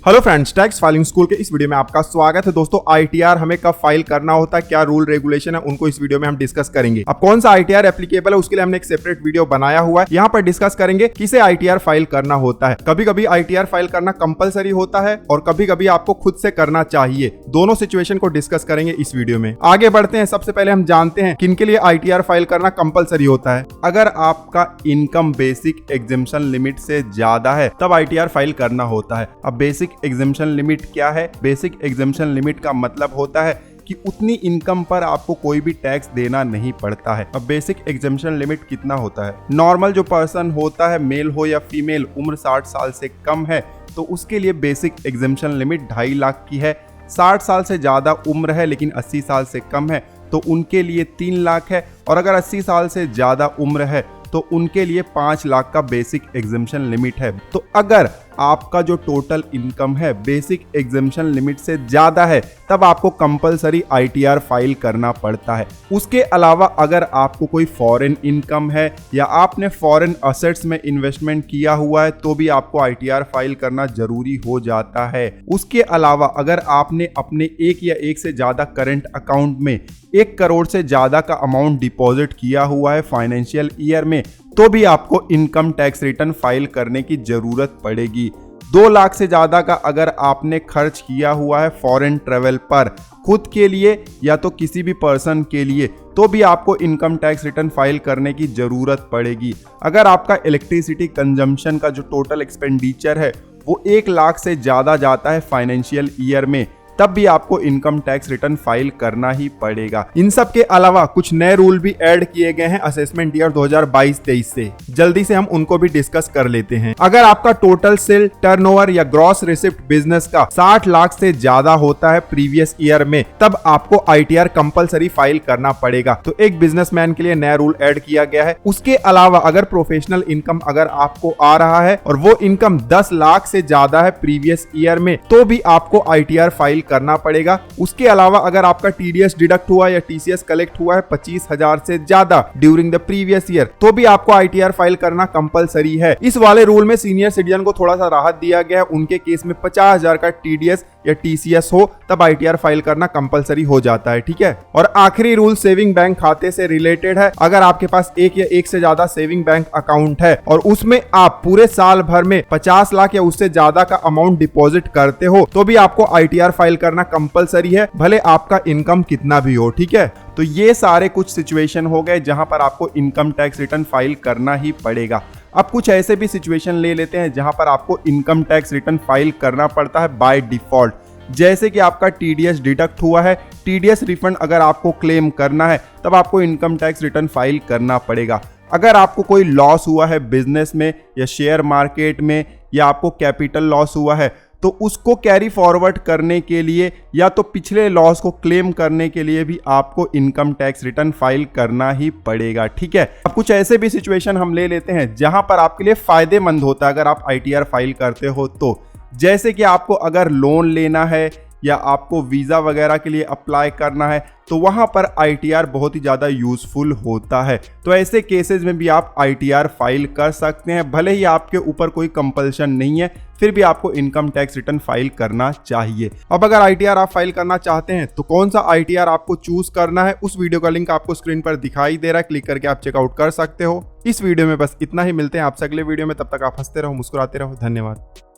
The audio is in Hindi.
Hello friends, tax filing school के इस वीडियो में आपका स्वागत है। दोस्तों, आईटीआर हमें कब फाइल करना होता है, क्या रूल रेगुलेशन है, उनको इस वीडियो में हम डिस्कस करेंगे। अब कौन सा आईटीआर एप्लीकेबल है उसके लिए हमने एक सेपरेट वीडियो बनाया हुआ है। यहाँ पर डिस्कस करेंगे किसे आईटीआर फाइल करना होता है। कभी कभी आईटीआर फाइल करना कंपलसरी होता है और कभी कभी आपको खुद से करना चाहिए। दोनों सिचुएशन को डिस्कस करेंगे इस वीडियो में। आगे बढ़ते हैं। सबसे पहले हम जानते हैं किनके लिए आईटीआर फाइल करना कंपलसरी होता है। अगर आपका इनकम बेसिक एग्जेम्पशन लिमिट से ज्यादा है तब आईटीआर फाइल करना होता है। अब बेसिक एग्जेम्पशन लिमिट क्या है? बेसिक एग्जेम्पशन लिमिट का मतलब होता है कि उतनी इनकम पर आपको कोई भी टैक्स देना नहीं पड़ता है। अब बेसिक एग्जेम्पशन लिमिट कितना होता है? नॉर्मल जो पर्सन होता है, मेल हो या फीमेल, उम्र 60 साल से कम है तो उसके लिए बेसिक एग्जेम्पशन लिमिट 2.5 लाख की है। 60 साल से ज्यादा उम्र है लेकिन 80 साल से कम है तो उनके लिए 3 लाख है। और अगर 80 साल से ज्यादा उम्र है तो उनके लिए 5 लाख का बेसिक एग्जेम्पशन लिमिट है। तो अगर आपका जो टोटल इनकम है बेसिक एग्जेम्पशन लिमिट से ज्यादा है तब आपको कंपलसरी आईटीआर फाइल करना पड़ता है। उसके अलावा अगर आपको कोई फॉरेन इनकम है या आपने फॉरेन असेट्स में इन्वेस्टमेंट किया हुआ है तो भी आपको आईटीआर फाइल करना जरूरी हो जाता है। उसके अलावा अगर आपने अपने एक या एक से ज्यादा करंट अकाउंट में 1 करोड़ से ज्यादा का अमाउंट डिपॉजिट किया हुआ है फाइनेंशियल ईयर में तो भी आपको इनकम टैक्स रिटर्न फाइल करने की जरूरत पड़ेगी। 2 लाख से ज्यादा का अगर आपने खर्च किया हुआ है फॉरेन ट्रेवल पर, खुद के लिए या तो किसी भी पर्सन के लिए, तो भी आपको इनकम टैक्स रिटर्न फाइल करने की जरूरत पड़ेगी। अगर आपका इलेक्ट्रिसिटी कंजम्पशन का जो टोटल एक्सपेंडिचर है वो 1 लाख से ज्यादा जाता है फाइनेंशियल ईयर में तब भी आपको इनकम टैक्स रिटर्न फाइल करना ही पड़ेगा। इन सब के अलावा कुछ नए रूल भी ऐड किए गए हैं असेसमेंट ईयर 2022-23 से। जल्दी से हम उनको भी डिस्कस कर लेते हैं। अगर आपका टोटल सेल टर्नओवर या ग्रॉस रिसिप्ट बिजनेस का 60 लाख से ज्यादा होता है प्रीवियस ईयर में तब आपको आईटीआर कंपलसरी फाइल करना पड़ेगा। तो एक बिजनेसमैन के लिए नया रूल ऐड किया गया है। उसके अलावा अगर प्रोफेशनल इनकम अगर आपको आ रहा है और वो इनकम 10 लाख से ज्यादा है प्रीवियस ईयर में तो भी आपको आईटीआर फाइल करना पड़ेगा। उसके अलावा अगर आपका टीडीएस डिडक्ट हुआ या टीसीएस कलेक्ट हुआ है 25,000 से ज्यादा ड्यूरिंग द प्रीवियस ईयर तो भी आपको आईटीआर फाइल करना कंपलसरी है। इस वाले रूल में सीनियर सिटीजन को थोड़ा सा राहत दिया गया है। उनके केस में 50,000 का टीडीएस या टीसीएस हो तब आईटीआर फाइल करना कंपलसरी हो जाता है। ठीक है। और आखिरी रूल सेविंग बैंक खाते से रिलेटेड है। अगर आपके पास एक या एक से ज्यादा सेविंग बैंक अकाउंट है और उसमें आप पूरे साल भर में 50 लाख या उससे ज्यादा का अमाउंट डिपॉजिट करते हो तो भी आपको आईटीआर फाइल करना कंपलसरी है, भले आपका इनकम कितना भी हो। ठीक है। तो ये सारे कुछ सिचुएशन हो गए जहां पर आपको इनकम टैक्स रिटर्न फाइल करना ही पड़ेगा। अब कुछ ऐसे भी सिचुएशन ले लेते हैं जहां पर आपको इनकम टैक्स रिटर्न फाइल करना पड़ता है बाय डिफॉल्ट। जैसे कि आपका टीडीएस डिडक्ट हुआ है, टीडीएस रिफंड अगर आपको क्लेम करना है तब आपको इनकम टैक्स रिटर्न फाइल करना पड़ेगा। अगर आपको कोई लॉस हुआ है बिजनेस में या शेयर मार्केट में या आपको कैपिटल लॉस हुआ है तो उसको कैरी फॉरवर्ड करने के लिए या तो पिछले लॉस को क्लेम करने के लिए भी आपको इनकम टैक्स रिटर्न फाइल करना ही पड़ेगा। ठीक है। अब कुछ ऐसे भी सिचुएशन हम ले लेते हैं जहां पर आपके लिए फायदेमंद होता है अगर आप आईटीआर फाइल करते हो तो। जैसे कि आपको अगर लोन लेना है या आपको वीजा वगैरह के लिए अप्लाई करना है तो वहां पर आईटीआर बहुत ही ज्यादा यूजफुल होता है। तो ऐसे केसेस में भी आप आईटीआर फाइल कर सकते हैं। भले ही आपके ऊपर कोई कंपल्शन नहीं है फिर भी आपको इनकम टैक्स रिटर्न फाइल करना चाहिए। अब अगर आईटीआर आप फाइल करना चाहते हैं तो कौन सा आईटीआर आपको चूज करना है उस वीडियो का लिंक आपको स्क्रीन पर दिखाई दे रहा है, क्लिक करके आप चेकआउट कर सकते हो। इस वीडियो में बस इतना ही। मिलते हैं आपसे अगले वीडियो में। तब तक आप हंसते रहो, मुस्कुराते रहो। धन्यवाद।